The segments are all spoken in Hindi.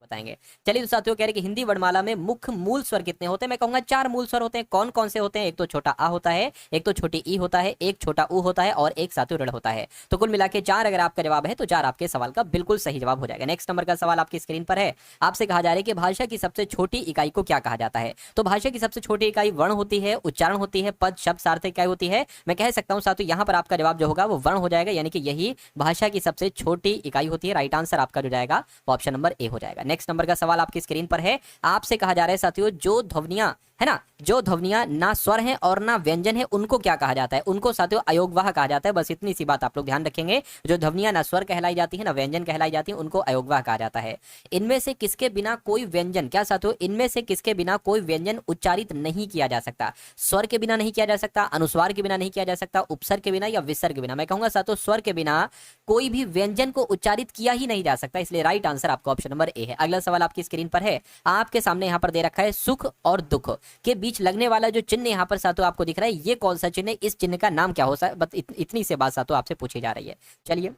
बताएंगे। चलिए तो साथियों, कह रहे कि हिंदी वर्णमाला में मुख्य मूल स्वर कितने होते हैं? मैं कहूंगा 4 मूल स्वर होते हैं। कौन कौन से होते हैं? एक तो छोटा आ होता है, एक तो छोटी ई होता है, एक छोटा ऊ होता है और एक साथियों ऋण होता है। तो कुल मिला के 4 अगर आपका जवाब है तो 4 आपके सवाल का बिल्कुल सही जवाब हो जाएगा। नेक्स्ट नंबर का सवाल आपकी स्क्रीन पर है। आपसे कहा जा रहा है कि भाषा की सबसे छोटी इकाई को क्या कहा जाता है? तो भाषा की सबसे छोटी इकाई वर्ण होती है, उच्चारण होती है, पद शब्द सार्थक इकाई होती है। मैं कह सकता हूं साथियों, यहां पर आपका जवाब जो होगा वो वर्ण हो जाएगा, यानी कि यही भाषा की सबसे छोटी इकाई होती है। राइट आंसर आपका जो जाएगा वो ऑप्शन नंबर ए हो जाएगा। नेक्स्ट नंबर का सवाल आपकी स्क्रीन पर है। आपसे कहा जा रहा है साथियों, जो ध्वनियां है ना, जो ध्वनियां ना स्वर हैं और ना व्यंजन है, उनको क्या कहा जाता है? उनको साथियों अयोगवाह कहा जाता है। बस इतनी सी बात आप लोग ध्यान रखेंगे। जो ध्वनियां ना स्वर कहलाई जाती है ना व्यंजन कहलाई जाती है, उनको अयोगवाह कहा जाता है। इनमें से किसके बिना कोई व्यंजन, क्या साथियों, इनमें से किसके बिना कोई व्यंजन उच्चारित नहीं किया जा सकता? स्वर के बिना नहीं किया जा सकता, अनुस्वार के बिना नहीं किया जा सकता, उपसर्ग के बिना या विसर्ग के बिना? मैं कहूंगा साथियों, स्वर के बिना कोई भी व्यंजन को उच्चारित किया ही नहीं जा सकता, इसलिए राइट आंसर आपका ऑप्शन नंबर ए है। अगला सवाल आपकी स्क्रीन पर है। आपके सामने यहां पर दे रखा है सुख और दुख के बीच लगने वाला जो चिन्ह यहां पर साथियों आपको दिख रहा है, ये कौन सा चिन्ह है? इस चिन्ह का नाम क्या हो सकता है? इतनी से बात साथियों आपसे पूछी जा रही है। चलिए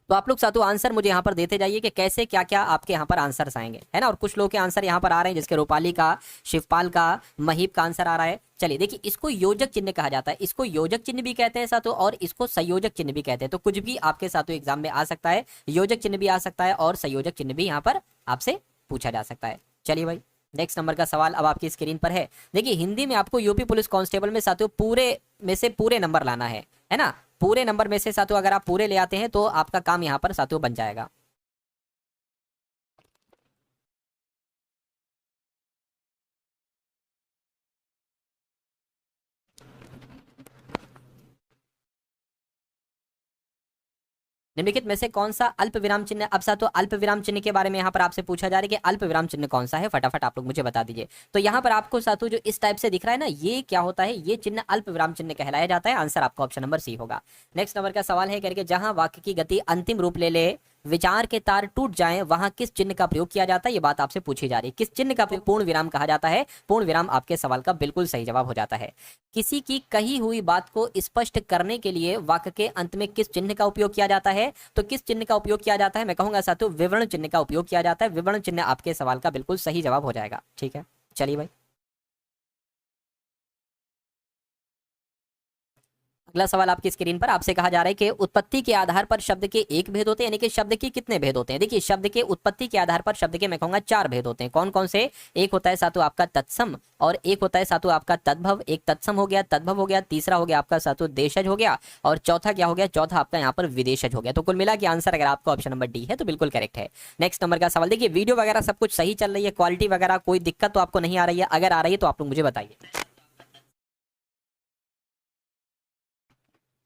तो आप लोग साथियों आंसर मुझे यहाँ पर देते जाइए कि कैसे क्या क्या आपके यहाँ पर आंसर्स आएंगे, है ना। और कुछ लोग के आंसर यहाँ पर आ रहे हैं, जिसके रूपाली का, शिवपाल का, महीप का आंसर आ रहा है। चलिए देखिए, इसको योजक चिन्ह कहा जाता है। इसको योजक चिन्ह भी कहते हैं साथियों और इसको संयोजक चिन्ह भी कहते हैं। तो कुछ भी आपके साथियों एग्जाम में आ सकता है, योजक चिन्ह भी आ सकता है और संयोजक चिन्ह भी यहाँ पर आपसे पूछा जा सकता है। चलिए भाई, नेक्स्ट नंबर का सवाल अब आपकी स्क्रीन पर है। देखिए, हिंदी में आपको यूपी पुलिस कांस्टेबल में साथियों पूरे में से पूरे नंबर लाना है ना। पूरे नंबर में से साथियों अगर आप पूरे ले आते हैं तो आपका काम यहां पर साथियों बन जाएगा। निम्नलिखित में से कौन सा अल्प विराम चिन्ह? अब साथियों अल्प विराम चिन्ह के बारे में यहाँ पर आपसे पूछा जा रहा है कि अल्प विराम चिन्ह कौन सा है, फटाफट आप लोग मुझे बता दीजिए। तो यहाँ पर आपको साथियों जो इस टाइप से दिख रहा है ना, ये क्या होता है? ये चिन्ह अल्प विराम चिन्ह कहलाया जाता है। आंसर आपका ऑप्शन नंबर सी होगा। नेक्स्ट नंबर का सवाल है करके, जहां वाक्य की गति अंतिम रूप ले ले, विचार के तार टूट जाएं, वहां किस चिन्ह का प्रयोग किया जाता है? ये बात आपसे पूछी जा रही है। किस चिन्ह का प्रयोग पूर्ण विराम कहा जाता है? पूर्ण विराम आपके सवाल का बिल्कुल सही जवाब हो जाता है। किसी की कही हुई बात को स्पष्ट करने के लिए वाक्य के अंत में किस चिन्ह का उपयोग किया जाता है? तो किस चिन्ह का उपयोग किया जाता है? मैं कहूंगा साथियों विवरण चिन्ह का उपयोग किया जाता है। विवरण चिन्ह आपके सवाल का बिल्कुल सही जवाब हो जाएगा। ठीक है, चलिए भाई, अगला सवाल आपकी स्क्रीन पर। आपसे कहा जा रहा है कि उत्पत्ति के आधार पर शब्द के एक भेद होते हैं, यानी कि शब्द के कितने भेद होते हैं? देखिए, शब्द के उत्पत्ति के आधार पर शब्द के मैं कहूंगा 4 भेद होते हैं। कौन कौन से? एक होता है सातु आपका तत्सम, और एक होता है सातु आपका तद्भव। एक तत्सम हो गया, तद्भव हो गया, तीसरा हो गया आपका सातु देशज हो गया, और चौथा क्या हो गया? चौथा आपका यहाँ पर विदेशज हो गया। तो कुल मिला के आंसर अगर आपका ऑप्शन नंबर डी है तो बिल्कुल करेक्ट है। नेक्स्ट नंबर का सवाल, देखिए वीडियो वगैरह सब कुछ सही चल रही है, क्वालिटी वगैरह कोई दिक्कत तो आपको नहीं आ रही है? अगर आ रही है तो आप लोग मुझे बताइए।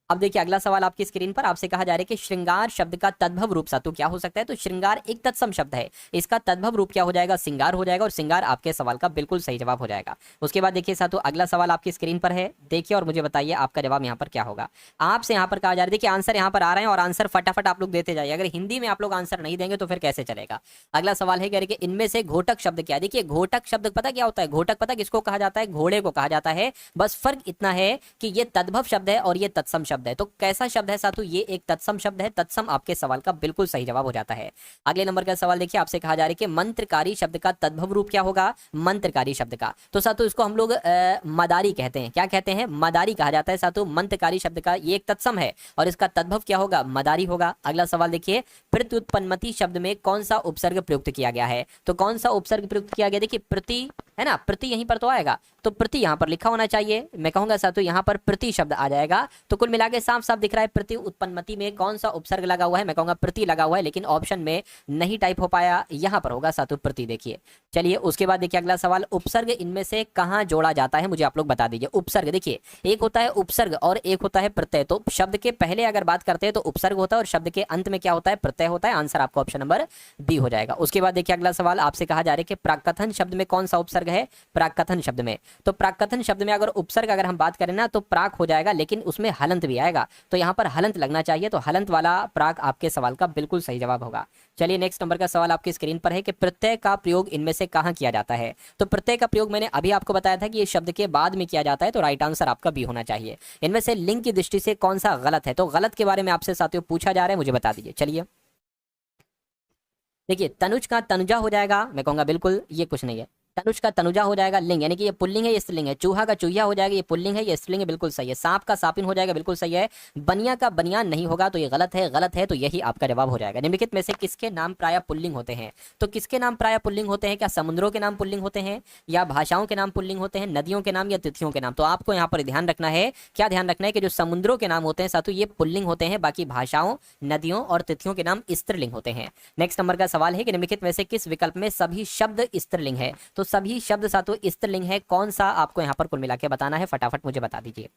अब देखिए अगला सवाल आपकी स्क्रीन पर। आपसे कहा जा रहा है कि श्रृंगार शब्द का तद्भव रूप सातु क्या हो सकता है? तो श्रृंगार एक तत्सम शब्द है, इसका तद्भव रूप क्या हो जाएगा? सिंगार हो जाएगा, और सिंगार आपके सवाल का बिल्कुल सही जवाब हो जाएगा। उसके बाद देखिए सातु अगला सवाल आपकी स्क्रीन पर है, देखिए और मुझे बताइए आपका जवाब यहाँ पर क्या होगा। आपसे यहाँ पर कहा जा रहा है, देखिए आंसर यहाँ पर आ रहे हैं और आंसर फटाफट आप लोग देते जाइए। अगर हिंदी में आप लोग आंसर नहीं देंगे तो फिर कैसे चलेगा। अगला सवाल है कि इनमें से घोटक शब्द क्या है? देखिए घोटक शब्द पता क्या होता है? घोटक पता किसको कहा जाता है? घोड़े को कहा जाता है। बस फर्क इतना है कि ये तद्भव शब्द है और ये तत्सम शब्द है। तो कैसा शब्द है सातु? ये एक तत्सम शब्द है। तत्सम आपके सवाल का बिल्कुल सही जवाब हो जाता है। अगले नंबर का सवाल देखिए, आपसे कहा जा रहा है कि मंत्रकारी शब्द का तद्भव रूप क्या होगा? मंत्रकारी शब्द का तो सातु इसको हम लोग मदारी कहते हैं। क्या कहते हैं? मदारी कहा जाता है सातु। मंत्रकारी शब्द का ये एक तत्सम है और इसका तद्भव क्या होगा? मदारी होगा। अगला सवाल देखिए, प्रत्युत्पन्नमति शब्द में कौन सा उपसर्ग प्रयुक्त किया गया है? तो कौन सा उपसर्ग प्रयुक्त किया गया? देखिए प्रति है ना, प्रति यहीं पर तो आएगा, तो प्रति यहां पर लिखा होना चाहिए। मैं कहूंगा सातु यहां पर प्रति शब्द आ जाएगा। तो कुल मिला के साफ साफ दिख रहा है प्रति उत्पन्नमति में कौन सा उपसर्ग लगा हुआ है? मैं कहूंगा प्रति लगा हुआ है, लेकिन ऑप्शन में नहीं टाइप हो पाया, यहां पर होगा सातु प्रति। देखिए चलिए उसके बाद देखिए अगला सवाल, उपसर्ग इनमें से कहां जोड़ा जाता है? मुझे आप लोग बता दीजिए। उपसर्ग देखिए एक होता है उपसर्ग और एक होता है प्रत्यय। तो शब्द के पहले अगर बात करते हैं तो उपसर्ग होता है और शब्द के अंत में क्या होता है? प्रत्यय होता है। आंसर आपका ऑप्शन नंबर बी हो जाएगा। उसके बाद देखिए अगला सवाल, आपसे कहा जा रहा है कि प्राकथन शब्द में कौन सा उपसर्ग है? प्राकथन शब्द में, तो प्राकथन शब्द में अगर उपसर्ग अगर हम बात करें ना तो प्राक हो जाएगा, लेकिन उसमें हलंत भी आएगा, तो यहां पर हलंत लगना चाहिए। तो हलंत वाला प्राक आपके सवाल का बिल्कुल सही जवाब होगा। चलिए नेक्स्ट नंबर का सवाल आपकी स्क्रीन पर है कि प्रत्यय का प्रयोग इनमें से कहां किया जाता है? तो प्रत्यय का प्रयोग मैंने अभी आपको बताया था कि ये शब्द के बाद में किया जाता है, तो राइट आंसर आपका बी होना चाहिए। इनमें से लिंग की दृष्टि से कौन सा गलत है? तो गलत के बारे में आपसे साथियों पूछा जा रहा है, मुझे बता दीजिए। चलिए देखिए तनुज का तनुजा हो जाएगा, मैं कहूंगा बिल्कुल ये कुछ नहीं है। तनुज का तनुजा हो जाएगा लिंग, यानी कि ये पुल्लिंग है ये स्त्रीलिंग है। चूहा का चूहिया हो जाएगा, ये पुल्लिंग है ये स्त्रीलिंग है, बिल्कुल सही है। सांप का सापिन हो जाएगा, बिल्कुल सही है। बनिया का बनियान नहीं होगा तो ये गलत है, गलत है तो यही आपका जवाब हो जाएगा। निम्नलिखित में से किसके नाम प्राय पुल्लिंग होते हैं? तो किसके नाम प्राय पुल्लिंग होते हैं? क्या समुद्रों के नाम पुल्लिंग होते हैं, या भाषाओं के नाम पुल्लिंग होते हैं, नदियों के नाम, या तिथियों के नाम? तो आपको यहाँ पर ध्यान रखना है, क्या ध्यान रखना है कि जो समुद्रों के नाम होते हैं साथों ये पुल्लिंग होते हैं, बाकी भाषाओं, नदियों और तिथियों के नाम स्त्रीलिंग होते हैं। नेक्स्ट नंबर का सवाल है कि निम्नलिखित में से किस विकल्प में सभी शब्द स्त्रीलिंग है? तो सभी शब्द साथों स्त्रीलिंग है, कौन सा आपको यहाँ पर कुल मिला के बताना है, फटाफट मुझे बता दीजिए।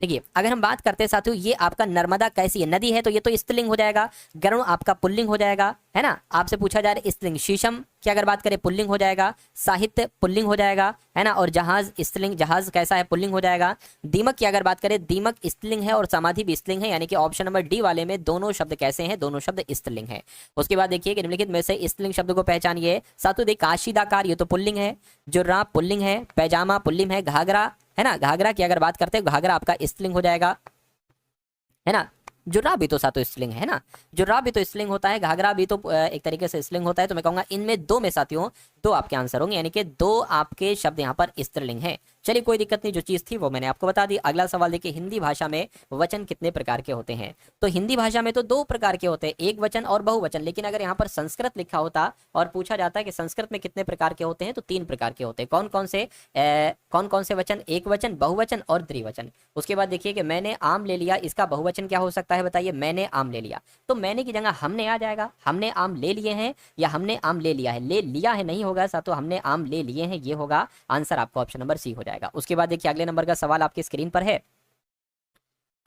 देखिए अगर हम बात करते हैं साथियों, ये आपका नर्मदा कैसी है, नदी है, तो ये तो स्त्रीलिंग हो जाएगा। गरुड़ आपका पुल्लिंग हो जाएगा, है ना। आपसे पूछा जा रहा है स्त्रीलिंग। शीशम की अगर बात करें पुल्लिंग हो जाएगा। साहित्य पुल्लिंग हो जाएगा, है ना। और जहाज स्त्रीलिंग, जहाज कैसा है, पुल्लिंग हो जाएगा। दीमक की अगर बात करें, दीमक स्त्रीलिंग है और समाधि भी स्त्रीलिंग है, यानी कि ऑप्शन नंबर डी वाले में दोनों शब्द कैसे हैं, दोनों शब्द स्त्रीलिंग है। उसके बाद देखिए कि निम्नलिखित में से स्त्रीलिंग शब्द को पहचानिए साथियों। देखिए काशीदाकार ये तो पुल्लिंग है, जुर्राब पुल्लिंग है, पैजामा पुल्लिंग है, घाघरा, है ना। घाघरा की अगर बात करते हैं, घाघरा आपका स्त्रीलिंग हो जाएगा, है ना। जुर्राब भी तो सातों स्त्रीलिंग है ना, जुर्राब भी तो स्त्रीलिंग होता है, घाघरा भी तो एक तरीके से स्त्रीलिंग होता है। तो मैं कहूंगा इनमें दो में साथियों दो आपके आंसर होंगे, यानी कि दो आपके शब्द यहाँ पर स्त्रीलिंग है। चलिए कोई दिक्कत नहीं, जो चीज थी वो मैंने आपको बता दी। अगला सवाल देखिए, हिंदी भाषा में वचन कितने प्रकार के होते हैं? तो हिंदी भाषा में तो दो प्रकार के होते हैं, एक वचन और बहुवचन। लेकिन अगर यहाँ पर संस्कृत लिखा होता और पूछा जाता है कि संस्कृत में कितने प्रकार के होते हैं, तो तीन प्रकार के होते हैं। कौन कौन से? कौन कौन से वचन? एक वचन, बहुवचन और द्विवचन। उसके बाद देखिए कि मैंने आम ले लिया, इसका बहुवचन क्या हो सकता है बताइए? मैंने आम ले लिया, तो मैंने की जगह हमने आ जाएगा। हमने आम ले लिए हैं या हमने आम ले लिया है? ले लिया है नहीं होगा साथ, तो हमने आम ले लिए हैं, ये होगा आंसर आपका ऑप्शन नंबर सी हो जाएगा। उसके बाद देखिए अगले नंबर का सवाल आपकी स्क्रीन पर है।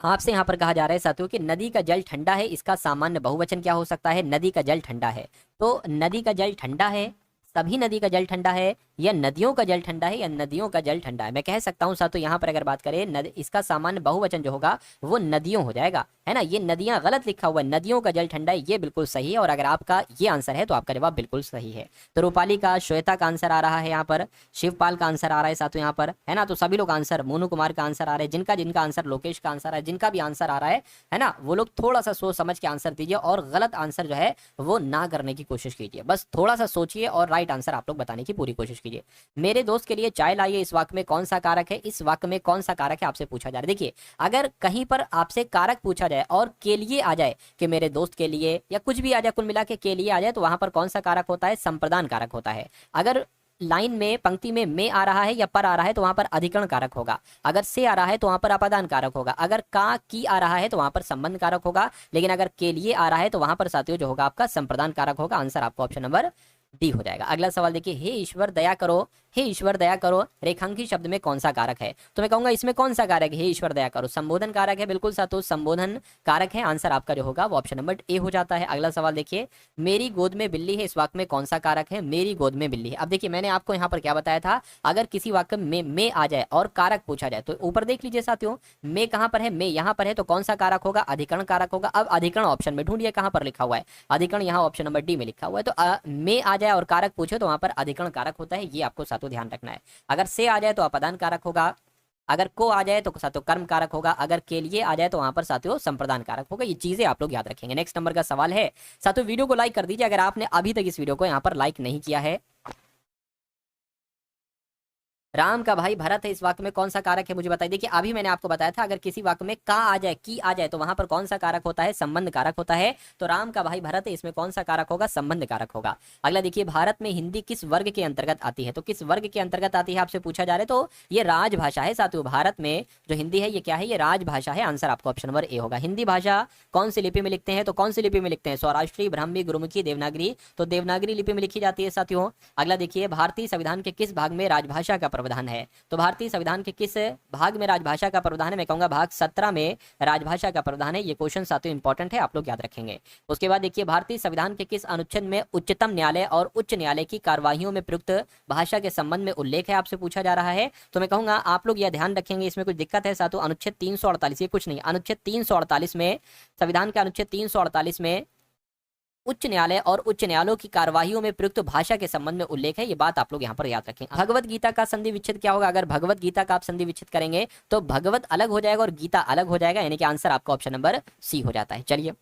आपसे यहाँ पर कहा जा रहा है साथियों कि नदी का जल ठंडा है, इसका सामान्य बहुवचन क्या हो सकता है? नदी का जल ठंडा है, तो नदी का जल ठंडा है, सभी नदी का जल ठंडा है, या नदियों का जल ठंडा है, या नदियों का जल ठंडा है। मैं कह सकता हूँ साथियों यहाँ पर अगर बात करें इसका सामान्य बहुवचन जो होगा वो नदियों हो जाएगा, है ना। ये नदियां गलत लिखा हुआ है, नदियों का जल ठंडा है, ये बिल्कुल सही है। और अगर आपका ये आंसर है तो आपका जवाब बिल्कुल सही है। तो रूपाली का, श्वेता का आंसर आ रहा है यहाँ पर, शिवपाल का आंसर आ रहा है साथियों यहाँ पर, है ना। तो सभी लोग आंसर, मोनू कुमार का आंसर आ रहा है, जिनका जिनका आंसर, लोकेश का आंसर है, जिनका भी आंसर आ रहा है ना, वो लोग थोड़ा सा सोच समझ के आंसर दीजिए और गलत आंसर जो है वो ना करने की कोशिश कीजिए। बस थोड़ा सा सोचिए और राइट आंसर आप लोग बताने की पूरी कोशिश कीजिए। मेरे दोस्त के लिए चाय लाइए, इस वाक्य में कौन सा कारक है? इस वाक्य में कौन सा कारक है आपसे पूछा जा रहा है। देखिए अगर कहीं पर आपसे कारक पूछा जाए और के लिए आ जाए कि मेरे दोस्त के लिए, या कुछ भी आ जाए, कुल मिला के लिए आ जाए, तो वहां पर कौन सा कारक होता है? संप्रदान कारक होता है। अगर लाइन में, पंक्ति में आ रहा है या पर आ रहा है तो वहां पर अधिकरण कारक होगा। अगर से आ रहा है तो वहां पर अपादान कारक होगा। अगर का की आ रहा है तो वहां पर संबंध कारक होगा। लेकिन अगर के लिए आ रहा है तो वहां पर साथियों जो होगा आपका संप्रदान कारक होगा। आंसर आपको ऑप्शन नंबर डी हो जाएगा। अगला सवाल देखिए, हे ईश्वर दया करो, हे ईश्वर दया करो रेखांकित शब्द में कौन सा कारक है? तो मैं कहूंगा इसमें कौन सा कारक है? हे ईश्वर दया करो संबोधन कारक है, बिल्कुल साथियों संबोधन कारक है। आंसर आपका जो होगा वो ऑप्शन नंबर ए हो जाता है। अगला सवाल देखिए, मेरी गोद में बिल्ली है, इस वाक्य में कौन सा कारक है? मेरी गोद में बिल्ली है। अब देखिए मैंने आपको यहाँ पर क्या बताया था, अगर किसी वाक्य में आ जाए और कारक पूछा जाए, तो ऊपर देख लीजिए साथियों, में कहां पर है? में यहाँ पर है, तो कौन सा कारक होगा? अधिकरण कारक होगा। अब अधिकरण ऑप्शन में ढूंढिए कहां पर लिखा हुआ है, अधिकरण यहाँ ऑप्शन नंबर डी में लिखा हुआ है। तो में आ जाए और कारक पूछे तो वहां पर अधिकरण कारक होता है, ये आपको साथियों ध्यान रखना है। अगर से आ जाए तो अपादान कारक होगा, अगर को आ जाए तो साथियों कर्म कारक होगा, अगर के लिए आ जाए तो वहां पर साथियों संप्रदान कारक होगा। ये चीजें आप लोग याद रखेंगे। नेक्स्ट नंबर का सवाल है साथियों, वीडियो को लाइक कर दीजिए अगर आपने अभी तक इस वीडियो को यहाँ पर लाइक नहीं किया है। राम का भाई भरत है, इस वाक्य में कौन सा कारक है मुझे बताइए। देखिए अभी मैंने आपको बताया था, अगर किसी वाक्य में का आ जाए, की आ जाए, तो वहां पर कौन सा कारक होता है? संबंध कारक होता है। तो राम का भाई भरत है, इसमें कौन सा कारक होगा? संबंध कारक होगा। अगला देखिए, भारत में हिंदी किस वर्ग के अंतर्गत आती है? तो किस वर्ग के अंतर्गत आती है आपसे पूछा जा रहा है, तो ये राजभाषा है साथियों। भारत में जो हिंदी है ये क्या है? ये राजभाषा है। आंसर आपको ऑप्शन नंबर ए होगा। हिंदी भाषा कौन सी लिपि में लिखते हैं? तो कौन सी लिपि में लिखते हैं? सौराष्ट्री, ब्राह्मी, गुरुमुखी, देवनागरी। तो देवनागरी लिपि में लिखी जाती है साथियों। अगला देखिए, भारतीय संविधान के किस भाग में राजभाषा का प्रावधान है? तो भारतीय संविधान के किस भाग में राजभाषा का प्रावधान है? मैं कहूंगा भाग 17 में राजभाषा का प्रावधान है। ये क्वेश्चन साथियों इंपॉर्टेंट है, आप लोग याद रखेंगे। उसके बाद देखिए, भारतीय संविधान के किस अनुच्छेद में उच्चतम न्यायालय और उच्च न्यायालय की कार्यवाहियों में प्रयुक्त भाषा के संबंध में उल्लेख है? आपसे पूछा जा रहा है। तो मैं कहूंगा आप लोग यह ध्यान रखेंगे, इसमें कुछ दिक्कत है साथियों। अनुच्छेद 348, ये कुछ नहीं, अनुच्छेद 348 में, संविधान के अनुच्छेद 348 में उच्च न्यायालय और उच्च न्यायालयों की कार्यवाहियों में प्रयुक्त भाषा के संबंध में उल्लेख है। ये बात आप लोग यहाँ पर याद रखें। भगवत गीता का संधि विच्छेद क्या होगा? अगर भगवत गीता का आप संधि विच्छेद करेंगे तो भगवत अलग हो जाएगा और गीता अलग हो जाएगा, यानी कि आंसर आपका ऑप्शन नंबर सी हो जाता है। चलिए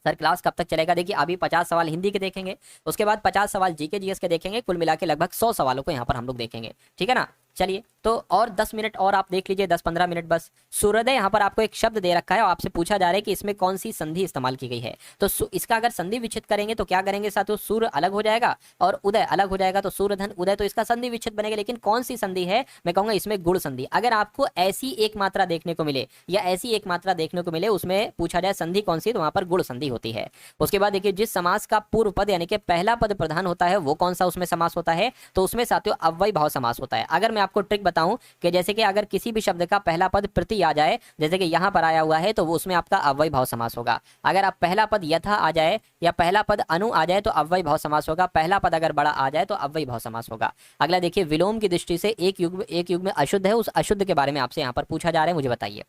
सर क्लास कब तक चलेगा? देखिए अभी 50 सवाल हिंदी के देखेंगे, उसके बाद 50 सवाल जीके जीएस के देखेंगे, कुल मिला के लगभग 100 सवालों को यहाँ पर हम लोग देखेंगे, ठीक है ना। चलिए तो और 10 मिनट और आप देख लीजिए, 10-15 मिनट बस। सूर्योदय यहाँ पर आपको एक शब्द दे रखा है और आपसे पूछा जा रहा है कि इसमें कौन सी संधि इस्तेमाल की गई है। तो इसका अगर संधि विच्छेद करेंगे तो क्या करेंगे साथियों? सूर्य अलग हो जाएगा और उदय अलग हो जाएगा, तो सूर्य धन उदय, तो इसका संधि विच्छेद बनेगा। लेकिन कौन सी संधि है? मैं कहूंगा इसमें गुण संधि। अगर आपको ऐसी एक मात्रा देखने को मिले या ऐसी एक मात्रा देखने को मिले, उसमें पूछा जाए संधि कौन सी, तो वहां पर गुण संधि होती है। उसके बाद देखिए जिस समास का पूर्व पद यानी कि पहला पद प्रधान होता है वो कौन सा उसमें समास होता है? तो उसमें साथियों अव्ययी भाव समास होता है। अगर मैं आपको ट्रिक बताऊं कि जैसे कि अगर किसी भी शब्द का पहला पद प्रति आ जाए, जैसे कि यहां पर आया हुआ है, तो वो उसमें आपका अव्ययी भाव समास होगा। अगर आप पहला पद यथा आ जाए या पहला पद अनु आ जाए तो अव्ययी भाव समास होगा। पहला पद अगर बड़ा आ जाए तो अव्ययी भाव समास होगा। अगला देखिए विलोम की दृष्टि से एक युग में अशुद्ध है, उस अशुद्ध के बारे में आपसे यहाँ पर पूछा जा रहा है, मुझे बताइए।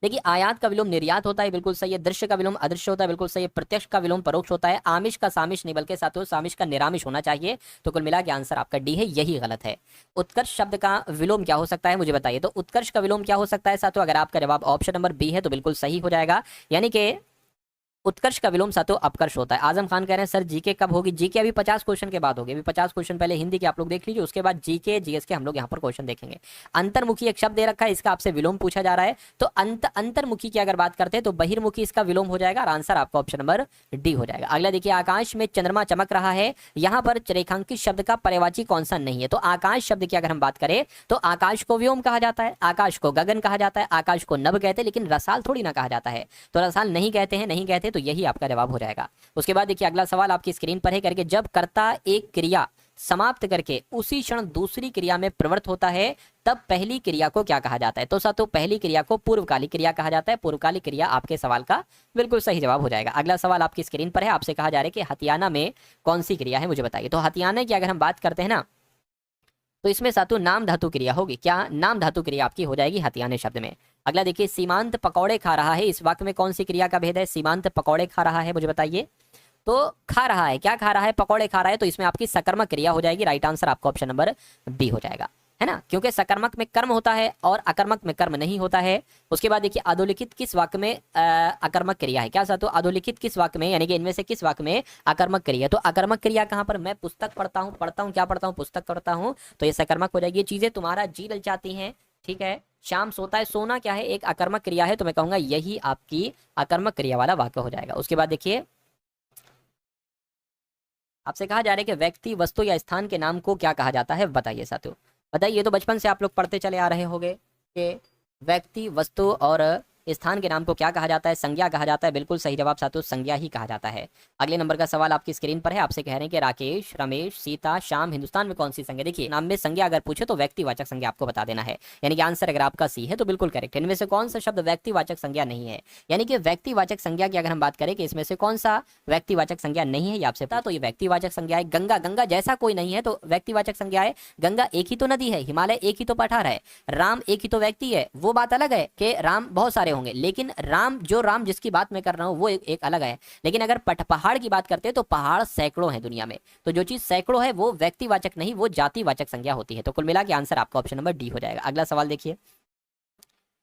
देखिए आयात का विलोम निर्यात होता है, बिल्कुल सही है। दृश्य का विलोम अदृश्य होता है, बिल्कुल सही है। प्रत्यक्ष का विलोम परोक्ष होता है। आमिष का सामिष नहीं बल्कि साथियों सामिष का निरामिष होना चाहिए। तो कुल मिला के आंसर आपका डी है, यही गलत है। उत्कर्ष शब्द का विलोम क्या हो सकता है, मुझे बताइए। तो उत्कर्ष का विलोम क्या हो सकता है साथियों? अगर आपका जवाब ऑप्शन नंबर बी है तो बिल्कुल सही हो जाएगा, यानी कि उत्कर्ष का विलोम साथियों अपकर्ष होता है। आजम खान कह रहे हैं सर जीके कब होगी? जीके अभी 50 क्वेश्चन के बाद होगी। अभी 50 क्वेश्चन पहले हिंदी के आप लोग देख लीजिए, उसके बाद जीके जीएस के हम लोग यहाँ पर क्वेश्चन देखेंगे। अंतर्मुखी एक शब्द दे रखा है, इसका आपसे विलोम पूछा जा रहा है। तो अंतर्मुखी की अगर बात करते हैं तो बहिर्मुखी इसका विलोम हो जाएगा और आंसर आपका ऑप्शन नंबर डी हो जाएगा। अगला देखिए आकाश में चंद्रमा चमक रहा है, यहाँ पर रेखांकित शब्द का पर्यायवाची कौन सा नहीं है? तो आकाश शब्द की अगर हम बात करें तो आकाश को व्योम कहा जाता है, आकाश को गगन कहा जाता है, आकाश को नभ कहते हैं, लेकिन रसाल थोड़ी ना कहा जाता है। तो रसाल नहीं कहते हैं, नहीं कहते, तो यही आपका जवाब हो जाएगा। उसके बाद देखिए अगला सवाल आपकी स्क्रीन पर है करके, जब कर्ता एक क्रिया समाप्त करके उसी क्षण दूसरी क्रिया में प्रवृत्त होता है तब पहली क्रिया को क्या कहा जाता है? तो साथियों पहली क्रिया को पूर्वकालिक क्रिया कहा जाता है। पूर्वकालिक क्रिया आपके सवाल का बिल्कुल सही जवाब हो जाएगा। अगला सवाल आपकी स्क्रीन पर है, आपसे कहा जा रहा है कि हथियाना में कौन सी क्रिया है, मुझे बताइए। तो हथियाना की अगर हम बात करते हैं ना तो इसमें सातु नाम धातु क्रिया होगी। क्या नाम धातु क्रिया आपकी हो जाएगी हथियाने शब्द में। अगला देखिए सीमांत पकौड़े खा रहा है, इस वाक्य में कौन सी क्रिया का भेद है? सीमांत पकौड़े खा रहा है, मुझे बताइए। तो खा रहा है, क्या खा रहा है? पकौड़े खा रहा है, तो इसमें आपकी सकर्मक क्रिया हो जाएगी। राइट आंसर आपका ऑप्शन नंबर बी हो जाएगा, है ना, क्योंकि सकर्मक में कर्म होता है और अकर्मक में कर्म नहीं होता है। उसके बाद देखिए अधोलिखित किस वाक्य में अकर्मक क्रिया है? क्या साथियों अधोलिखित किस वाक्य में, यानी कि इनमें से किस वाक्य में अकर्मक क्रिया? तो अकर्मक क्रिया कहां पर? मैं पुस्तक पढ़ता हूं, क्या पढ़ता हूं? पुस्तक पढ़ता हूं, तो ये सकर्मक हो जाएगी। ये चीजें तुम्हारा जी ललचाती हैं, ठीक है। शाम सोता है, सोना क्या है? एक अकर्मक क्रिया है, तो मैं कहूंगा यही आपकी अकर्मक क्रिया वाला वाक्य हो जाएगा। उसके बाद देखिए आपसे कहा जा रहा है कि व्यक्ति वस्तु या स्थान के नाम को क्या कहा जाता है, बताइए साथियों, बताइए। ये तो बचपन से आप लोग पढ़ते चले आ रहे होंगे कि व्यक्ति वस्तु और स्थान के नाम को क्या कहा जाता है? संज्ञा कहा जाता है। बिल्कुल सही जवाब साथियों संज्ञा ही कहा जाता है। अगले नंबर का सवाल आपकी स्क्रीन पर है, आपसे कह रहे हैं कि राकेश, रमेश, सीता, श्याम हिंदुस्तान में कौन सी संज्ञा? देखिए नाम में संज्ञा अगर पूछे तो व्यक्तिवाचक संज्ञा आपको बता देना है, यानी कि आंसर अगर आपका सी है तो बिल्कुल करेक्ट। इनमें से कौन सा शब्द व्यक्तिवाचक संज्ञा नहीं है? यानी कि व्यक्तिवाचक संज्ञा की अगर हम बात करें कि इसमें से कौन सा व्यक्तिवाचक संज्ञा नहीं है, ये आपसे पता, तो ये व्यक्तिवाचक संज्ञा है। गंगा, गंगा जैसा कोई नहीं है तो व्यक्तिवाचक संज्ञा है। गंगा एक ही तो नदी है, हिमालय एक ही तो पठार है, राम एक ही तो व्यक्ति है। वो बात अलग है कि राम बहुत सारे होंगे, लेकिन राम जिसकी बात मैं कर रहा हूं वो एक अलग है। लेकिन अगर पहाड़ की बात करते हैं तो पहाड़ सैकड़ों हैं दुनिया में, तो जो चीज सैकड़ों है वो व्यक्तिवाचक नहीं, वो जातिवाचक संज्ञा होती है। तो कुल मिला के आंसर आपका ऑप्शन नंबर डी हो जाएगा। अगला सवाल देखिए,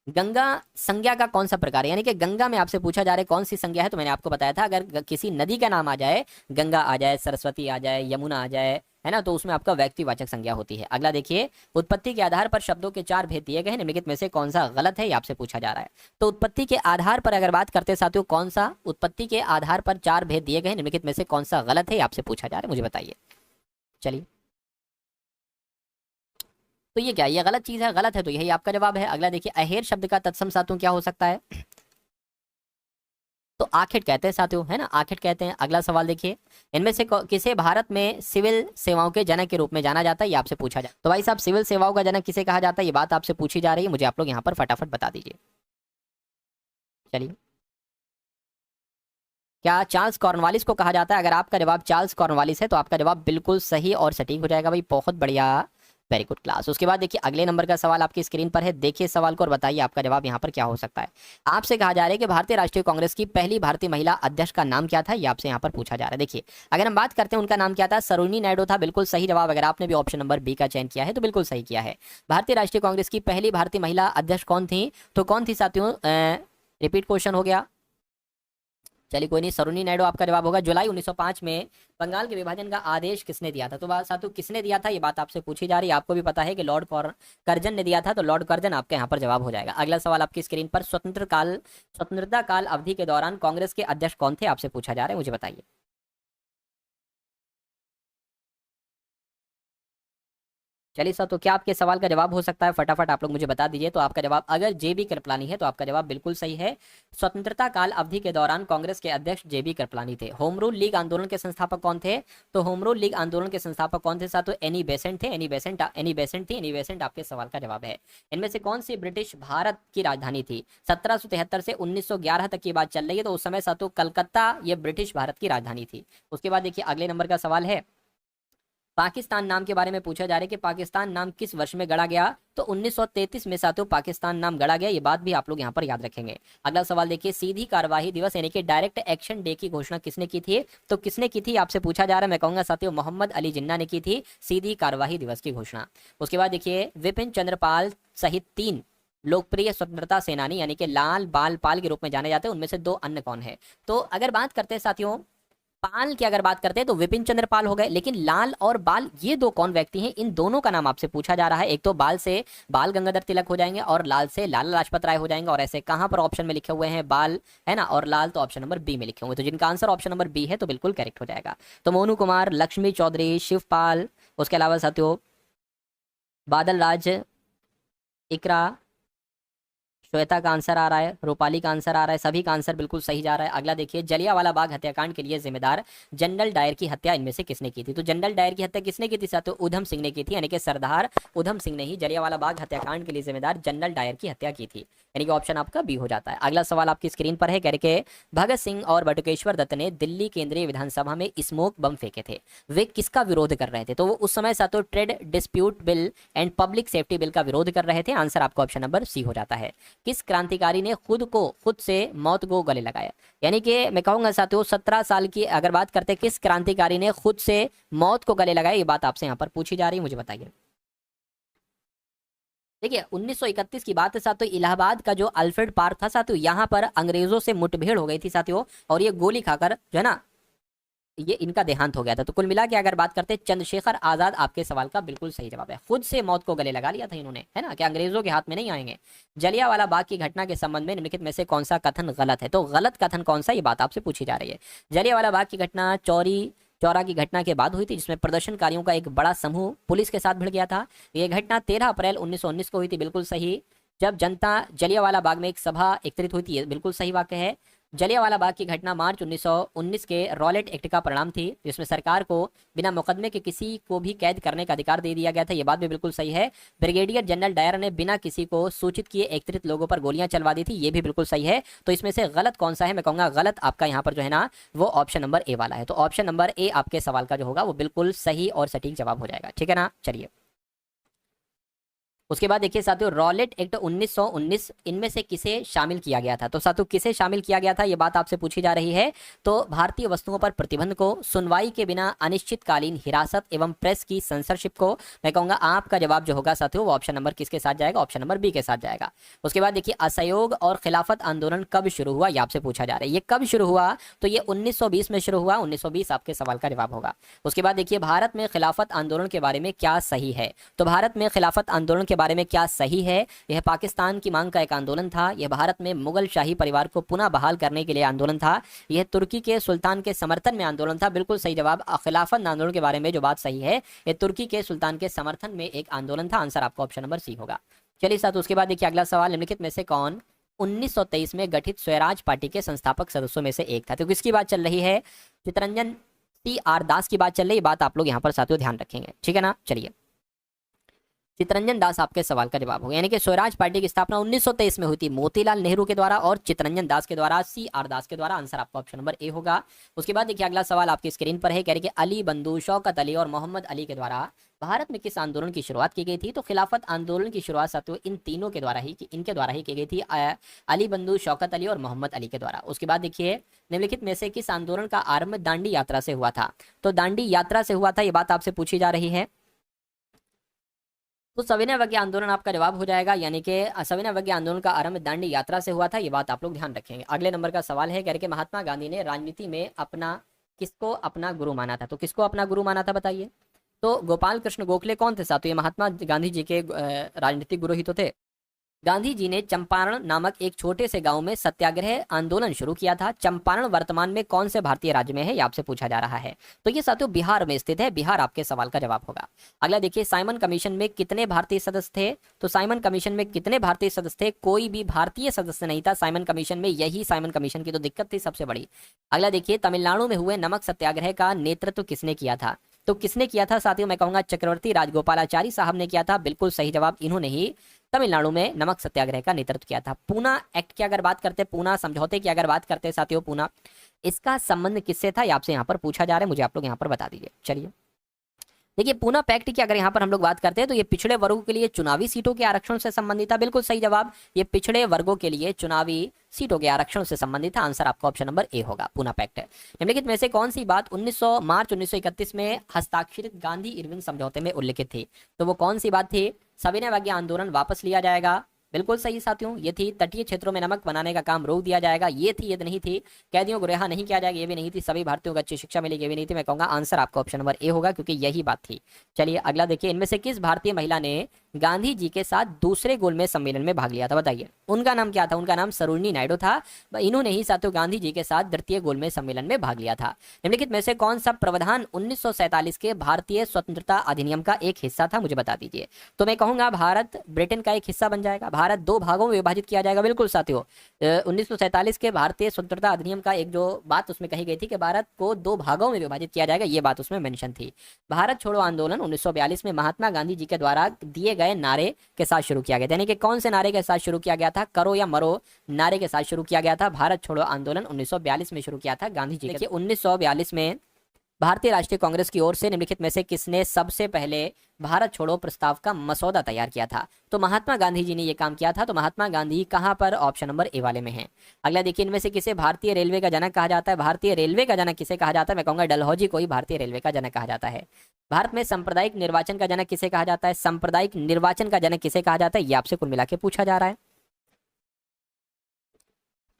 गंगा संज्ञा का कौन सा प्रकार है? यानी कि गंगा में आपसे पूछा जा रहा है कौन सी संज्ञा है, तो मैंने आपको बताया था अगर किसी नदी का नाम आ जाए, गंगा आ जाए, सरस्वती आ जाए, यमुना आ जाए, है ना, तो उसमें आपका व्यक्तिवाचक संज्ञा होती है। अगला देखिए, उत्पत्ति के आधार पर शब्दों के 4 भेद दिए गए हैं, निम्नलिखित में से कौन सा गलत है, ये आपसे पूछा जा रहा है। तो उत्पत्ति के आधार पर अगर बात करते साथियों, कौन सा उत्पत्ति के आधार पर 4 भेद दिए गए हैं, निम्नलिखित में से कौन सा गलत है, ये आपसे पूछा जा रहा है, मुझे बताइए। चलिए तो ये क्या, ये गलत चीज है, गलत है, तो यही आपका जवाब है। अगला देखिए, अहेर शब्द का तत्सम साथियों क्या हो सकता है? तो आखिट कहते हैं साथियों, है ना, आखिट कहते हैं। अगला सवाल देखिए, इनमें से किसे भारत में सिविल सेवाओं के जनक के रूप में जाना जाता है, ये आपसे पूछा जाए। तो भाई साहब सिविल सेवाओं का जनक किसे कहा जाता है, ये बात आपसे पूछी जा रही है, मुझे आप लोग यहाँ पर फटाफट बता दीजिए। चलिए, क्या चार्ल्स कॉर्नवालिस को कहा जाता है? अगर आपका जवाब चार्ल्स कॉर्नवालिस है तो आपका जवाब बिल्कुल सही और सटीक हो जाएगा भाई, बहुत बढ़िया। Very good class. उसके बाद देखिए अगले नंबर का सवाल आपकी स्क्रीन पर है, देखिए सवाल को और बताइए आपका जवाब यहाँ पर क्या हो सकता है। आपसे कहा जा रहा है कि भारतीय राष्ट्रीय कांग्रेस की पहली भारतीय महिला अध्यक्ष का नाम क्या था, ये आपसे यहाँ पर पूछा जा रहा है। देखिए अगर हम बात करते हैं उनका नाम क्या था, सरोजिनी नायडू था, बिल्कुल सही जवाब। अगर आपने भी ऑप्शन नंबर बी का चयन किया है तो बिल्कुल सही किया है। भारतीय राष्ट्रीय कांग्रेस की पहली भारतीय महिला अध्यक्ष कौन थी, तो कौन थी साथियों, रिपीट क्वेश्चन हो गया, चलिए कोई नहीं, सरोजिनी नायडू आपका जवाब होगा। जुलाई 1905 में बंगाल के विभाजन का आदेश किसने दिया था, तो बात साथियों किसने दिया था ये बात आपसे पूछी जा रही है। आपको भी पता है कि लॉर्ड कर्जन ने दिया था, तो लॉर्ड कर्जन आपके यहाँ पर जवाब हो जाएगा। अगला सवाल आपकी स्क्रीन पर, स्वतंत्रता काल अवधि के दौरान कांग्रेस के अध्यक्ष कौन थे, आपसे पूछा जा रहा है, मुझे बताइए। चलिए सर, तो क्या आपके सवाल का जवाब हो सकता है, फटाफट आप लोग मुझे बता दीजिए। तो आपका जवाब अगर जेबी कृपलानी है तो आपका जवाब बिल्कुल सही है। स्वतंत्रता काल अवधि के दौरान कांग्रेस के अध्यक्ष जेबी कृपलानी थे। होम रूल लीग आंदोलन के संस्थापक कौन थे, तो होम रूल लीग आंदोलन के संस्थापक कौन थे साथ, तो एनी बेसेंट थे। एनी बेसेंट आपके सवाल का जवाब है। इनमें से कौन सी ब्रिटिश भारत की राजधानी थी, 1773 से 1911 तक की बात चल रही है, तो उस समय साथों कलकत्ता ये ब्रिटिश भारत की राजधानी थी। उसके बाद देखिए अगले नंबर का सवाल है, पाकिस्तान नाम के बारे में पूछा जा रहा है कि पाकिस्तान नाम किस वर्ष में गढ़ा गया, तो 1933 में साथियों पाकिस्तान नाम गढ़ा गया, ये बात भी आप लोग यहाँ पर याद रखेंगे। अगला सवाल देखिए, सीधी कार्यवाही दिवस यानी कि डायरेक्ट एक्शन डे की घोषणा किसने की थी, तो किसने की थी आपसे पूछा जा रहा है। मैं कहूंगा साथियों मोहम्मद अली जिन्ना ने की थी सीधी कार्यवाही दिवस की घोषणा। उसके बाद देखिए, विपिन चंद्रपाल सहित 3 लोकप्रिय स्वतंत्रता सेनानी यानी कि लाल बाल पाल के रूप में जाने जाते हैं, उनमें से 2 अन्य कौन है। तो अगर बात करते हैं साथियों पाल की, अगर बात करते हैं तो विपिन चंद्र पाल हो गए, लेकिन लाल और बाल ये 2 कौन व्यक्ति हैं, इन दोनों का नाम आपसे पूछा जा रहा है। एक तो बाल से बाल गंगाधर तिलक हो जाएंगे और लाल से लाला लाजपत राय हो जाएंगे, और ऐसे कहां पर ऑप्शन में लिखे हुए हैं बाल है ना और लाल, तो ऑप्शन नंबर बी में लिखे हुए, तो जिनका आंसर ऑप्शन नंबर बी है तो बिल्कुल करेक्ट हो जाएगा। तो मोनू कुमार, लक्ष्मी चौधरी, शिवपाल, उसके अलावा साथियों बादल राज, इकरा, श्वेता का आंसर आ रहा है, रूपाली का आंसर आ रहा है, सभी का आंसर बिल्कुल सही जा रहा है। अगला देखिए, जलियांवाला बाग हत्याकांड के लिए जिम्मेदार जनरल डायर की हत्या इनमें से किसने की थी, तो जनरल डायर की हत्या किसने की थी साथियों, उधम सिंह ने की थी, यानी कि सरदार उधम सिंह ने ही जलियांवाला बाग हत्याकांड के लिए जिम्मेदार जनरल डायर की हत्या की थी, यानी कि ऑप्शन आपका बी हो जाता है। अगला सवाल आपकी स्क्रीन पर है, कह के भगत सिंह और बटुकेश्वर दत्त ने दिल्ली केंद्रीय विधानसभा में स्मोक बम फेंके थे, वे किसका विरोध कर रहे थे, तो वो उस समय साथियों trade dispute bill and public safety bill का विरोध कर रहे थे। आंसर आपका ऑप्शन नंबर सी हो जाता है। किस क्रांतिकारी ने खुद से मौत को गले लगाया, यानी कि मैं कहूंगा साथियों 17 साल की अगर बात करते हैं किस क्रांतिकारी ने खुद से मौत को गले लगाया, ये बात आपसे यहां पर पूछी जा रही है, मुझे बताइए। देखिए 1931 की बात है साथियों, इलाहाबाद का जो अल्फ्रेड पार्क था साथियों, यहाँ पर अंग्रेजों से मुठभेड़ हो गई थी साथियों, और ये गोली खाकर जो है ना ये इनका देहांत हो गया था। तो कुल मिला के अगर बात करते हैं चंद्रशेखर आजाद आपके सवाल का बिल्कुल सही जवाब है, खुद से मौत को गले लगा लिया था इन्होंने, है ना, कि अंग्रेजों के हाथ में नहीं आएंगे। जलियांवाला बाग की घटना के संबंध में निम्नलिखित में से कौन सा कथन गलत है, तो गलत कथन कौन सा, ये बात आपसे पूछी जा रही है। जलियांवाला बाग की घटना चौरी चौरा की घटना के बाद हुई थी, जिसमें प्रदर्शनकारियों का एक बड़ा समूह पुलिस के साथ भिड़ गया था। यह घटना 13 अप्रैल 1919 को हुई थी, बिल्कुल सही, जब जनता जलियांवाला बाग में एक सभा एकत्रित हुई थी, बिल्कुल सही वाक्य है। जलियांवाला बाग की घटना मार्च 1919 के रॉलेट एक्ट का परिणाम थी, जिसमें सरकार को बिना मुकदमे के किसी को भी कैद करने का अधिकार दे दिया गया था, ये बात भी बिल्कुल सही है। ब्रिगेडियर जनरल डायर ने बिना किसी को सूचित किए एकत्रित लोगों पर गोलियां चलवा दी थी, ये भी बिल्कुल सही है। तो इसमें से गलत कौन सा है, मैं कहूंगा गलत आपका यहाँ पर जो है ना वो ऑप्शन नंबर ए वाला है। तो ऑप्शन नंबर ए आपके सवाल का जो होगा वो बिल्कुल सही और सटीक जवाब हो जाएगा, ठीक है ना। चलिए उसके बाद देखिए साथियों, रॉलेट एक्ट 1919 इनमें से किसे शामिल किया गया था, तो साथियों किसे शामिल किया गया था ये बात आपसे पूछी जा रही है। तो भारतीय वस्तुओं पर प्रतिबंध को, सुनवाई के बिना अनिश्चितकालीन हिरासत एवं प्रेस की सेंसरशिप को, मैं कहूंगा आपका जवाब जो होगा साथियों वो ऑप्शन नंबर किसके साथ जाएगा, ऑप्शन नंबर बी के साथ जाएगा। उसके बाद देखिए, असहयोग और खिलाफत आंदोलन कब शुरू हुआ, ये आपसे पूछा जा रहा है, ये कब शुरू हुआ, तो ये 1920 में शुरू हुआ, 1920 आपके सवाल का जवाब होगा। उसके बाद देखिए, भारत में खिलाफत आंदोलन के बारे में क्या सही है, तो भारत में खिलाफत आंदोलन के बारे में क्या सही है, यह पाकिस्तान की मांग का एक आंदोलन था, यह भारत में मुगल शाही परिवार को पुनः बहाल करने के लिए आंदोलन था, यह तुर्की के सुल्तान के समर्थन में आंदोलन था, बिल्कुल सही जवाब। खिलाफत आंदोलन के बारे में जो बात सही है, यह तुर्की के सुल्तान के समर्थन में एक आंदोलन था, आंसर आपका ऑप्शन नंबर सी होगा। चलिए साथ उसके बाद देखिए अगला सवाल, निम्नलिखित में से कौन 1923 में गठित स्वराज पार्टी के संस्थापक सदस्यों में से एक था, तो किसकी बात चल रही है, चितरंजन सी आर दास की बात चल रही है, बात आप लोग यहाँ पर साथियों ध्यान रखेंगे, ठीक है ना। चलिए चितरंजन दास आपके सवाल का जवाब होगा। यानी कि स्वराज पार्टी की स्थापना 1923 में हुई थी मोतीलाल नेहरू के द्वारा और चितरंजन दास के द्वारा, CR दास के द्वारा। आंसर आपका ऑप्शन नंबर ए होगा। उसके बाद देखिए अगला सवाल आपकी स्क्रीन पर है, कह रहे कि अली बंधु, शौकत अली और मोहम्मद अली के द्वारा भारत में किस आंदोलन की शुरुआत की गई थी? तो खिलाफत आंदोलन की शुरुआत साथियों इन तीनों के द्वारा ही, इनके द्वारा ही की गई थी, अली बंधु, शौकत अली और मोहम्मद अली के द्वारा। उसके बाद देखिए निम्नलिखित में से किस आंदोलन का आरंभ दांडी यात्रा से हुआ था? तो दांडी यात्रा से हुआ था, ये बात आपसे पूछी जा रही है। तो सविनय अवज्ञा आंदोलन आपका जवाब हो जाएगा, यानी कि सविनय अवज्ञा आंदोलन का आरंभ दांडी यात्रा से हुआ था, ये बात आप लोग ध्यान रखेंगे। अगले नंबर का सवाल है, कह रहे कि महात्मा गांधी ने राजनीति में अपना किसको अपना गुरु माना था? तो किसको अपना गुरु माना था बताइए? तो गोपाल कृष्ण गोखले कौन थे साथियों? ये महात्मा गांधी जी के राजनीतिक गुरु ही तो थे। गांधी जी ने चंपारण नामक एक छोटे से गांव में सत्याग्रह आंदोलन शुरू किया था। चंपारण वर्तमान में कौन से भारतीय राज्य में है, ये आपसे पूछा जा रहा है। तो ये साथियों बिहार में स्थित है। बिहार आपके सवाल का जवाब होगा। अगला देखिए, साइमन कमीशन में कितने भारतीय सदस्य थे? तो साइमन कमीशन में कितने भारतीय सदस्य थे? कोई भी भारतीय सदस्य नहीं था साइमन कमीशन में। यही साइमन कमीशन की तो दिक्कत थी सबसे बड़ी। अगला देखिए, तमिलनाडु में हुए नमक सत्याग्रह का नेतृत्व किसने किया था? तो किसने किया था साथियों? मैं कहूंगा चक्रवर्ती राजगोपालाचारी साहब ने किया था। बिल्कुल सही जवाब, इन्होंने ही तमिलनाडु में नमक सत्याग्रह का नेतृत्व किया था। पूना एक्ट की अगर बात करते, पूना समझौते की अगर बात करते साथियों, पूना, इसका संबंध किससे था? ये आपसे यहाँ पर पूछा जा रहा है, मुझे आप लोग यहाँ पर बता दीजिए। चलिए देखिए, पूना पैक्ट की अगर यहाँ पर हम लोग बात करते हैं तो ये पिछड़े वर्गों के लिए चुनावी सीटों के आरक्षण से संबंधित था। बिल्कुल सही जवाब, ये पिछड़े वर्गों के लिए चुनावी सीटों के आरक्षण से संबंधित था। आंसर आपका ऑप्शन नंबर ए होगा, पूना पैक्ट। निम्नलिखित में से कौन सी बात मार्च 1931 में हस्ताक्षरित गांधी इरविन समझौते में उल्लिखित थी? तो वो कौन सी बात थी? सविनय अवज्ञा आंदोलन वापस लिया जाएगा। बिल्कुल सही साथियों, ये थी तटीय क्षेत्रों में नमक बनाने का काम रोक दिया जाएगा, ये थी। ये नहीं थी कैदियों को रिहा नहीं किया जाएगा, ये भी नहीं थी। सभी भारतीयों को अच्छी शिक्षा मिलेगी, ये भी नहीं थी। मैं कहूंगा आंसर आपका ऑप्शन नंबर ए होगा, क्योंकि यही बात थी। चलिए अगला देखिए, इनमें से किस भारतीय महिला ने गांधी जी के साथ दूसरे गोलमेज सम्मेलन में भाग लिया था? बताइए, उनका नाम क्या था? उनका नाम सरोजिनी नायडू था। इन्होंने ही साथियों गांधी जी के साथ द्वितीय गोलमेज सम्मेलन में भाग लिया था। निम्नलिखित में से कौन सा प्रावधान 1947 के भारतीय स्वतंत्रता अधिनियम का एक हिस्सा था? मुझे बता दीजिए। तो मैं कहूंगा भारत ब्रिटेन का एक हिस्सा बन जाएगा, भारत दो भागों में विभाजित किया जाएगा। बिल्कुल साथियों, 1947 के भारतीय स्वतंत्रता अधिनियम का एक जो बात उसमें कही गई थी कि भारत को दो भागों में विभाजित किया जाएगा, ये बात उसमें मेंशन थी। भारत छोड़ो आंदोलन 1942 में महात्मा गांधी जी के द्वारा दिए गए नारे के साथ शुरू किया गया था। यानी कि कौन से नारे के साथ शुरू किया गया था? करो या मरो नारे के साथ शुरू किया गया था। भारत छोड़ो आंदोलन 1942 में शुरू किया था गांधी जी। देखिए 1942 में भारतीय राष्ट्रीय कांग्रेस की ओर से निम्नलिखित में से किसने सबसे पहले भारत छोड़ो प्रस्ताव का मसौदा तैयार किया था? तो महात्मा गांधी जी ने यह काम किया था। तो महात्मा गांधी कहां पर? ऑप्शन नंबर ए वाले में है। अगला देखिए, इनमें से किसे भारतीय रेलवे का जनक कहा जाता है? भारतीय रेलवे का जनक किसे कहा जाता है? मैं कहूंगा डलहौजी को ही भारतीय रेलवे का जनक कहा जाता है। भारत में सांप्रदायिक निर्वाचन का जनक किसे कहा जाता है? सांप्रदायिक निर्वाचन का जनक किसे कहा जाता है? ये आपसे कुल मिला के पूछा जा रहा है।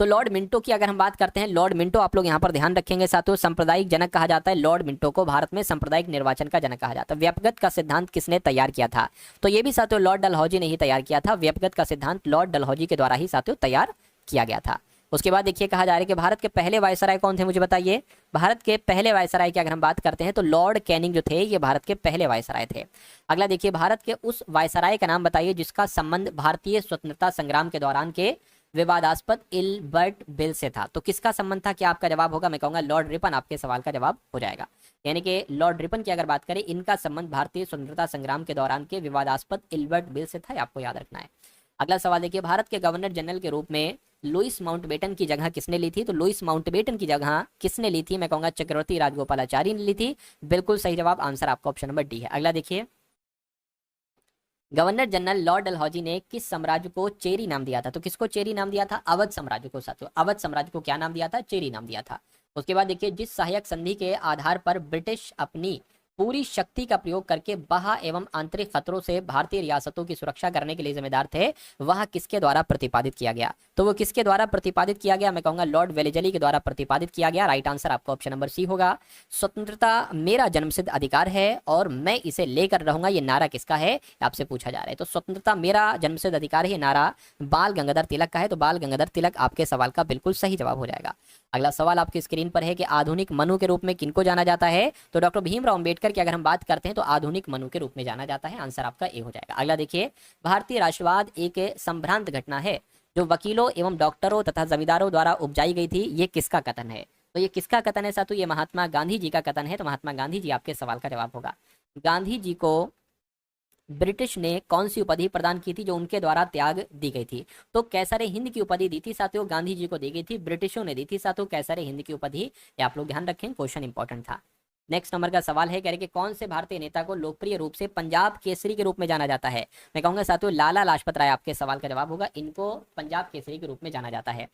तो लॉर्ड मिंटो की अगर हम बात करते हैं, लॉर्ड मिंटो, आप लोग यहाँ पर ध्यान रखेंगे साथियों, सांप्रदायिक जनक कहा जाता है लॉर्ड मिंटो को। भारत में सांप्रदायिक निर्वाचन का जनक कहा जाता है। व्यक्तिगत का सिद्धांत किसने तैयार किया था? तो ये भी साथियों लॉर्ड डलहौजी ने ही तैयार किया था। व्यक्तिगत का सिद्धांत लॉर्ड डलहौजी के द्वारा ही साथियों तैयार किया गया था। उसके बाद देखिए कहा जा रहा है कि भारत के पहले वायसराय कौन थे? मुझे बताइए। भारत के पहले वायसराय की अगर हम बात करते हैं तो लॉर्ड कैनिंग जो थे, ये भारत के पहले वायसराय थे। अगला देखिए, भारत के उस वायसराय का नाम बताइए जिसका संबंध भारतीय स्वतंत्रता संग्राम के दौरान के विवादास्पद इल्बर्ट बिल से था। तो किसका संबंध था? क्या आपका जवाब होगा? मैं कहूंगा लॉर्ड रिपन आपके सवाल का जवाब हो जाएगा। यानी कि लॉर्ड रिपन की अगर बात करें, इनका संबंध भारतीय स्वतंत्रता संग्राम के दौरान के विवादास्पद इल्बर्ट बिल से था, आपको याद रखना है। अगला सवाल देखिए, भारत के गवर्नर जनरल के रूप में लुईस माउंटबेटन की जगह किसने ली थी? तो लुईस माउंटबेटन की जगह किसने ली थी? मैं कहूंगा चक्रवर्ती राजगोपालाचारी ने ली थी। बिल्कुल सही जवाब, आंसर आपका ऑप्शन नंबर डी है। अगला देखिए, गवर्नर जनरल लॉर्ड डलहौजी ने किस साम्राज्य को चेरी नाम दिया था? तो किसको चेरी नाम दिया था? अवध साम्राज्य को साथियों। अवध साम्राज्य को क्या नाम दिया था? चेरी नाम दिया था। उसके बाद देखिए, जिस सहायक संधि के आधार पर ब्रिटिश अपनी पूरी शक्ति का प्रयोग करके बाह्य एवं आंतरिक खतरों से भारतीय रियासतों की सुरक्षा करने के लिए जिम्मेदार थे, वह किसके द्वारा प्रतिपादित किया गया? तो वो किसके द्वारा प्रतिपादित किया गया? मैं कहूंगा लॉर्ड वेलेजली के द्वारा प्रतिपादित किया गया। राइट आंसर आपका ऑप्शन नंबर सी होगा। स्वतंत्रता मेरा जन्मसिद्ध अधिकार है और मैं इसे लेकर रहूंगा, ये नारा किसका है? आपसे पूछा जा रहा है। तो स्वतंत्रता मेरा जन्मसिद्ध अधिकार है, ये नारा बाल गंगाधर तिलक का है। तो बाल गंगाधर तिलक आपके सवाल का बिल्कुल सही जवाब हो जाएगा। अगला सवाल आपकी स्क्रीन पर है कि आधुनिक मनु के रूप में किनको जाना जाता है? तो डॉक्टर भीमराव अंबेडकर की अगर हम बात करते हैं तो आधुनिक मनु के रूप में जाना जाता है। आंसर आपका ए हो जाएगा। अगला देखिए, भारतीय राष्ट्रवाद एक संभ्रांत घटना है जो वकीलों एवं डॉक्टरों तथा जमींदारों द्वारा उपजाई गई थी, ये किसका कथन है? तो ये किसका कथन है साथू? ये महात्मा गांधी जी का कथन है। तो महात्मा गांधी जी आपके सवाल का जवाब होगा। गांधी जी को ब्रिटिश ने कौन सी उपाधि प्रदान की थी जो उनके द्वारा त्याग दी गई थी? तो कैसरे हिंद की उपाधि दी थी साथियों, गांधी जी को दी गई थी, ब्रिटिशों ने दी थी साथियों कैसरे हिंद की उपाधि। ये आप लोग ध्यान रखें, क्वेश्चन इंपॉर्टेंट था। नेक्स्ट नंबर का सवाल है, कह रहे कि कौन से भारतीय नेता को लोकप्रिय रूप से पंजाब केसरी के रूप में जाना जाता है? मैं कहूंगा साथियों लाला लाजपत राय आपके सवाल का जवाब होगा, इनको पंजाब केसरी के रूप में जाना जाता है।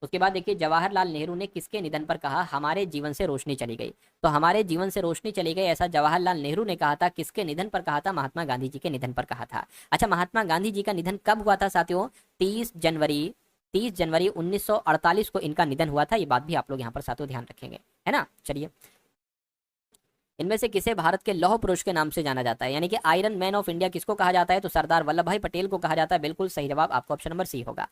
उसके बाद देखिए, जवाहरलाल नेहरू ने किसके निधन पर कहा हमारे जीवन से रोशनी चली गई? तो हमारे जीवन से रोशनी चली गई ऐसा जवाहरलाल नेहरू ने कहा था, किसके निधन पर कहा था? महात्मा गांधी जी के निधन पर कहा था। अच्छा, महात्मा गांधी जी का निधन कब हुआ था साथियों? 30 जनवरी 30 जनवरी 1948 को इनका निधन हुआ था। ये बात भी आप लोग यहाँ पर साथियों ध्यान रखेंगे, है ना। चलिए, इनमें से किसे भारत के लौह पुरुष के नाम से जाना जाता है, यानी कि आयरन मैन ऑफ इंडिया किसको कहा जाता है? तो सरदार वल्लभ भाई पटेल को कहा जाता है। बिल्कुल सही जवाब आपको ऑप्शन नंबर सी होगा।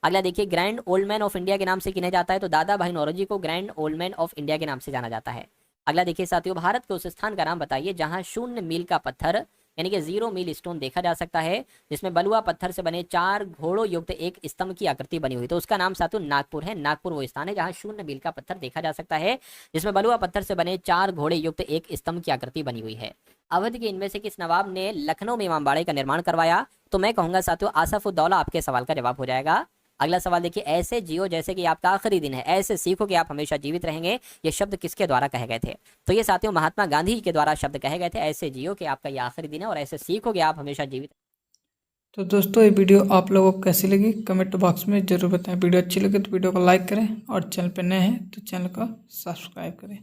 अगला देखिए, grand old man of India के नाम से किन्हें जाता है? तो दादा भाई नौरोजी को grand old man of India के नाम से जाना जाता है। अगला देखिए साथियों, भारत के उस स्थान का नाम बताइए जहां 0 मील का पत्थर यानी कि 0 मील स्टोन देखा जा सकता है, जिसमें बलुआ पत्थर से बने 4 घोड़ों युक्त एक स्तंभ की आकृति बनी हुई। तो उसका नाम साथियों नागपुर है। नागपुर वो स्थान है जहां 0 मील का पत्थर देखा जा सकता है, जिसमें बलुआ पत्थर से बने 4 घोड़े युक्त एक स्तंभ की आकृति बनी हुई है। अवध के इनमें से किस नवाब ने लखनऊ में इमामबाड़े का निर्माण करवाया? तो मैं कहूंगा साथियों आसफउद्दौला आपके सवाल का जवाब हो जाएगा। अगला सवाल देखिए, ऐसे जियो जैसे कि आपका आखिरी दिन है, ऐसे सीखो कि आप हमेशा जीवित रहेंगे, ये शब्द किसके द्वारा कहे गए थे? तो ये साथियों महात्मा गांधी जी के द्वारा शब्द कहे गए थे, ऐसे जियो कि आपका ये आखिरी दिन है और ऐसे सीखो कि आप हमेशा जीवित। तो दोस्तों ये वीडियो आप लोगों को कैसी लगी कमेंट बॉक्स में ज़रूर बताएं। वीडियो अच्छी लगे तो वीडियो को लाइक करें और चैनल पर नए हैं तो चैनल को सब्सक्राइब करें।